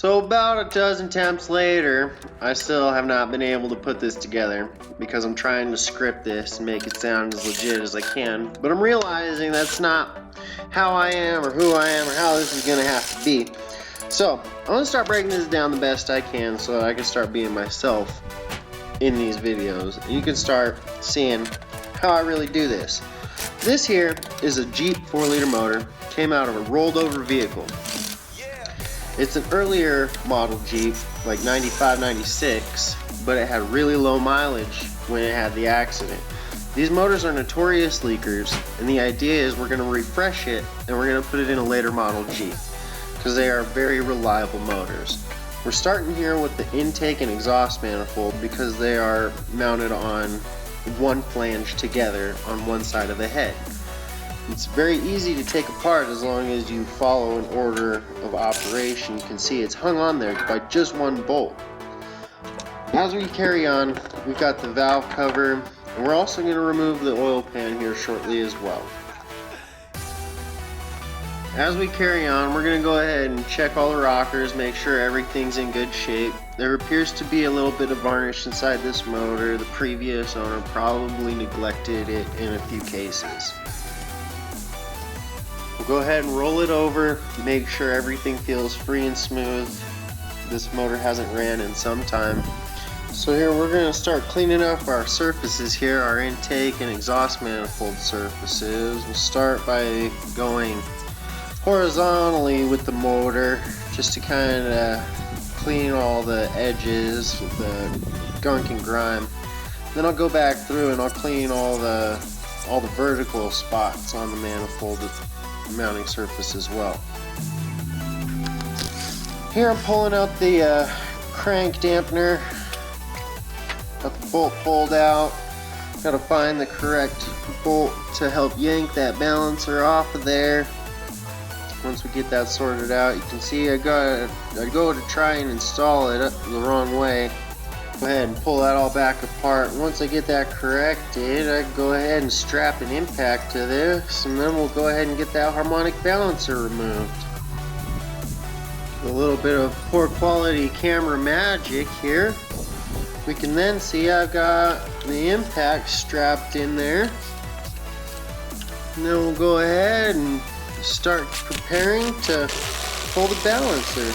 So about a dozen attempts later, I still have not been able to put this together because I'm trying to script this and make it sound as legit as I can. But I'm realizing that's not how I am or who I am or how this is going to have to be. So I'm going to start breaking this down the best I can so I can start being myself in these videos. And you can start seeing how I really do this. This here is a Jeep 4-liter motor. Came out of a rolled over vehicle. It's an earlier model Jeep, like 95, 96, but it had really low mileage when it had the accident. These motors are notorious leakers, and the idea is we're going to refresh it and we're going to put it in a later model Jeep because they are very reliable motors. We're starting here with the intake and exhaust manifold because they are mounted on one flange together on one side of the head. It's very easy to take apart as long as you follow an order of operation. You can see it's hung on there by just one bolt. As we carry on, we've got the valve cover, and we're also going to remove the oil pan here shortly as well. As we carry on, we're going to go ahead and check all the rockers, make sure everything's in good shape. There appears to be a little bit of varnish inside this motor. The previous owner probably neglected it in a few cases. We'll go ahead and roll it over, make sure everything feels free and smooth. This motor hasn't ran in some time. So here we're going to start cleaning up our surfaces here, our intake and exhaust manifold surfaces. We'll start by going horizontally with the motor just to kind of clean all the edges, the gunk and grime. Then I'll go back through and I'll clean all the vertical spots on the manifold mounting surface as well. Here I'm pulling out the crank dampener. Got the bolt pulled out. Got to find the correct bolt to help yank that balancer off of there. Once we get that sorted out, you can see I go to try and install it the wrong way. Go ahead and pull that all back apart. Once I get that corrected, I go ahead and strap an impact to this, and then we'll go ahead and get that harmonic balancer removed. A little bit of poor quality camera magic here. We can then see I've got the impact strapped in there. And then we'll go ahead and start preparing to pull the balancer.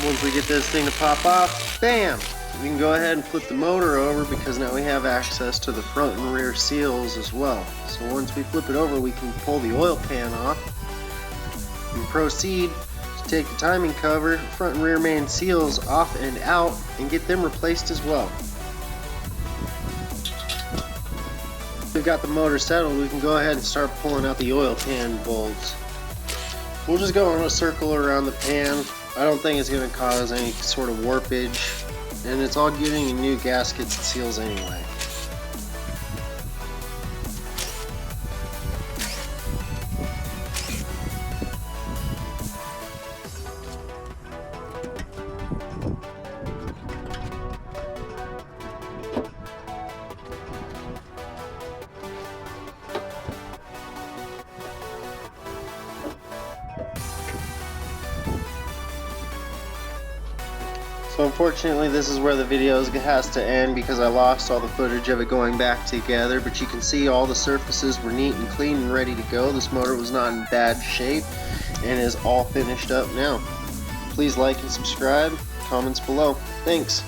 Once we get this thing to pop off, bam! We can go ahead and flip the motor over because now we have access to the front and rear seals as well. So once we flip it over, we can pull the oil pan off and proceed to take the timing cover, front and rear main seals off and out, and get them replaced as well. We've got the motor settled, we can go ahead and start pulling out the oil pan bolts. We'll just go in a circle around the pan. I don't think it's going to cause any sort of warpage, and it's all getting new gaskets and seals anyway. So unfortunately this is where the video has to end because I lost all the footage of it going back together, but you can see all the surfaces were neat and clean and ready to go. This motor was not in bad shape and is all finished up now. Please like and subscribe, comments below. Thanks.